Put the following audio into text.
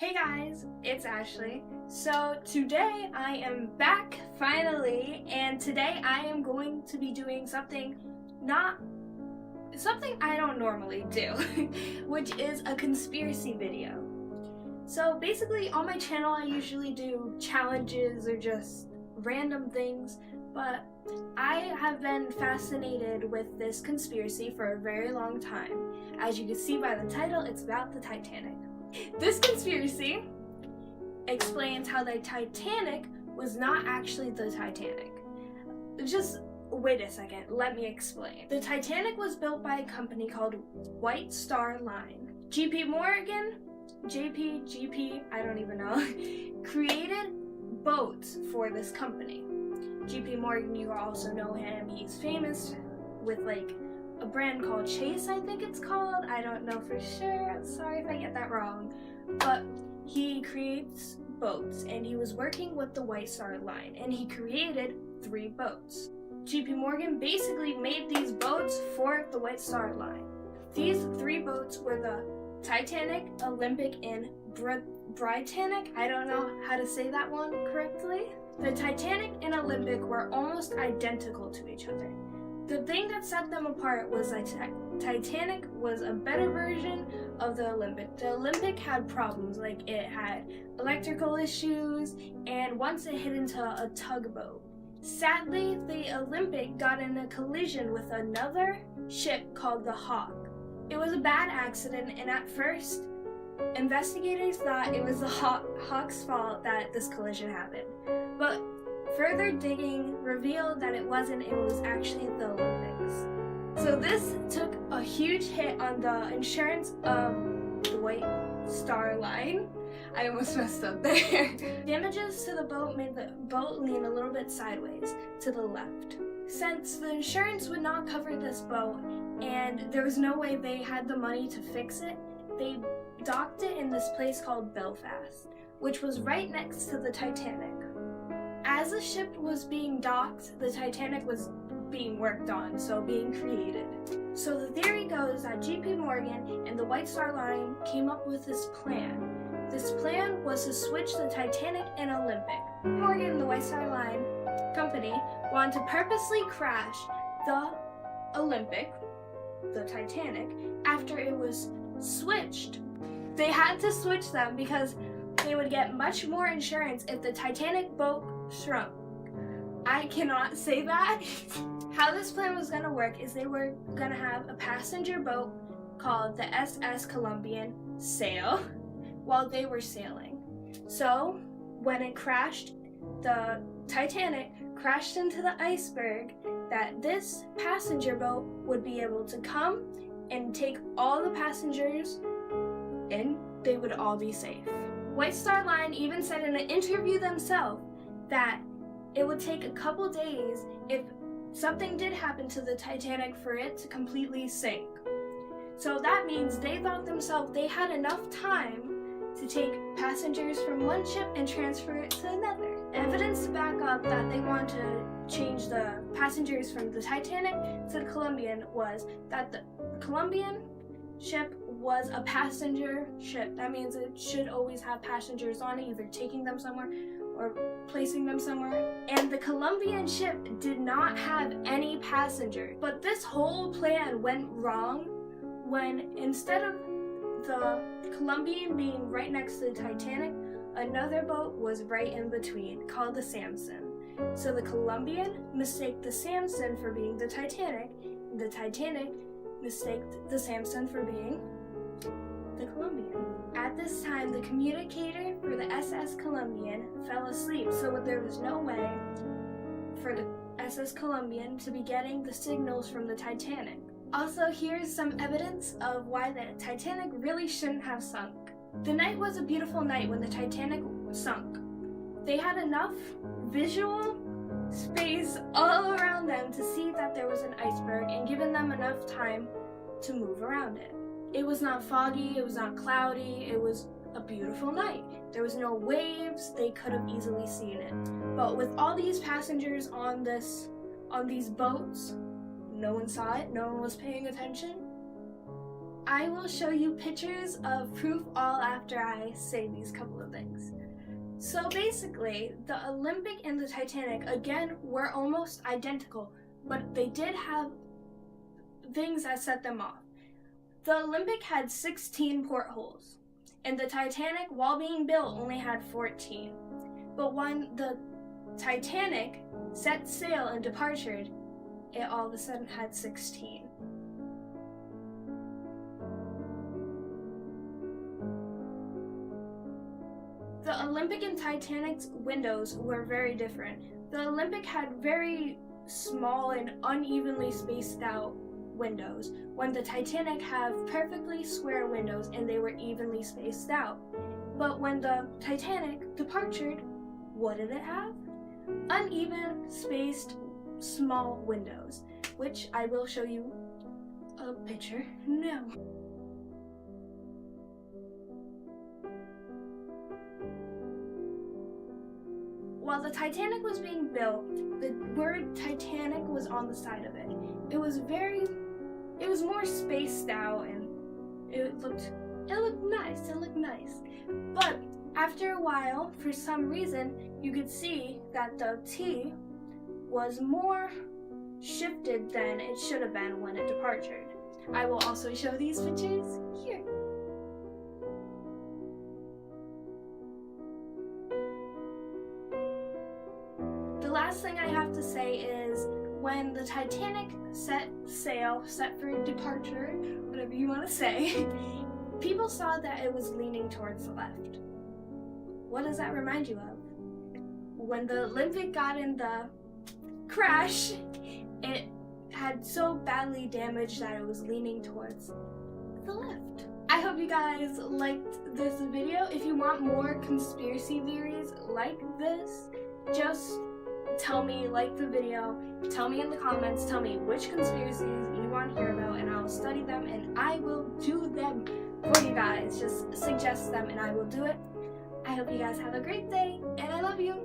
Hey guys, it's Ashley. So today I am back finally, and today I am going to be doing something I don't normally do, which is a conspiracy video. So basically on my channel I usually do challenges or just random things, but I have been fascinated with this conspiracy for a very long time. As you can see by the title, it's about the Titanic. This conspiracy explains how the Titanic was not actually the Titanic. Just wait a second, let me explain. The Titanic was built by a company called White Star Line. JP Morgan, I don't even know, created boats for this company. JP Morgan, you also know him, he's famous with like a brand called Chase, I think it's called. I don't know for sure. I'm sorry if I get that wrong. But he creates boats, and he was working with the White Star Line, and he created 3 boats. JP Morgan basically made these boats for the White Star Line. These 3 boats were the Titanic, Olympic, and Britannic. I don't know how to say that one correctly. The Titanic and Olympic were almost identical to each other. The thing that set them apart was that Titanic was a better version of the Olympic. The Olympic had problems, like it had electrical issues, and once it hit into a tugboat. Sadly, the Olympic got in a collision with another ship called the Hawk. It was a bad accident, and at first, investigators thought it was the Hawk's fault that this collision happened. But further digging revealed that it wasn't, it was actually the Olympics. So this took a huge hit on the insurance of the White Star Line. I almost messed up there. Damages to the boat made the boat lean a little bit sideways to the left. Since the insurance would not cover this boat and there was no way they had the money to fix it, they docked it in this place called Belfast, which was right next to the Titanic. As the ship was being docked, the Titanic was being worked on, so being created. So the theory goes that JP Morgan and the White Star Line came up with this plan. This plan was to switch the Titanic and Olympic. Morgan and the White Star Line company wanted to purposely crash the Olympic, the Titanic, after it was switched. They had to switch them because they would get much more insurance if the Titanic boat shrunk. I cannot say that. How this plan was gonna work is they were gonna have a passenger boat called the SS Columbian sail while they were sailing. So when it crashed, the Titanic crashed into the iceberg, that this passenger boat would be able to come and take all the passengers and they would all be safe. White Star Line even said in an interview themselves that it would take a couple days if something did happen to the Titanic for it to completely sink. So that means they thought themselves they had enough time to take passengers from one ship and transfer it to another. Evidence to back up that they want to change the passengers from the Titanic to the Columbian was that the Columbian ship was a passenger ship. That means it should always have passengers on it, either taking them somewhere or placing them somewhere. And the Columbian ship did not have any passengers. But this whole plan went wrong when instead of the Columbian being right next to the Titanic, another boat was right in between, called the Samson. So the Columbian mistaked the Samson for being the Titanic, and the Titanic mistaked the Samson for being the Columbian. At this time, the communicator for the SS Columbian fell asleep, so there was no way for the SS Columbian to be getting the signals from the Titanic. Also, here's some evidence of why the Titanic really shouldn't have sunk. The night was a beautiful night when the Titanic sunk. They had enough visual space all around them to see that there was an iceberg and given them enough time to move around it. It was not foggy, it was not cloudy, it was a beautiful night. There was no waves, they could have easily seen it. But with all these passengers on these boats, no one saw it, no one was paying attention. I will show you pictures of proof all after I say these couple of things. So basically, the Olympic and the Titanic, again, were almost identical, but they did have things that set them off. The Olympic had 16 portholes, and the Titanic, while being built, only had 14. But when the Titanic set sail and departed, it all of a sudden had 16. The Olympic and Titanic's windows were very different. The Olympic had very small and unevenly spaced out windows, when the Titanic have perfectly square windows and they were evenly spaced out. But when the Titanic departed, what did it have? Uneven, spaced, small windows, which I will show you a picture now. While the Titanic was being built, the word Titanic was on the side of it. It was more spaced out, and it looked nice. But after a while, for some reason, you could see that the T was more shifted than it should have been when it departed. I will also show these pictures here. The last thing I have to say is, when the Titanic set sail, set for departure, whatever you want to say, people saw that it was leaning towards the left. What does that remind you of? When the Olympic got in the crash, it had so badly damaged that it was leaning towards the left. I hope you guys liked this video. If you want more conspiracy theories like this, just tell me, like the video, tell me in the comments, tell me which conspiracies you want to hear about, and I will study them and I will do them for you guys. Just suggest them and I will do it. I hope you guys have a great day, and I love you.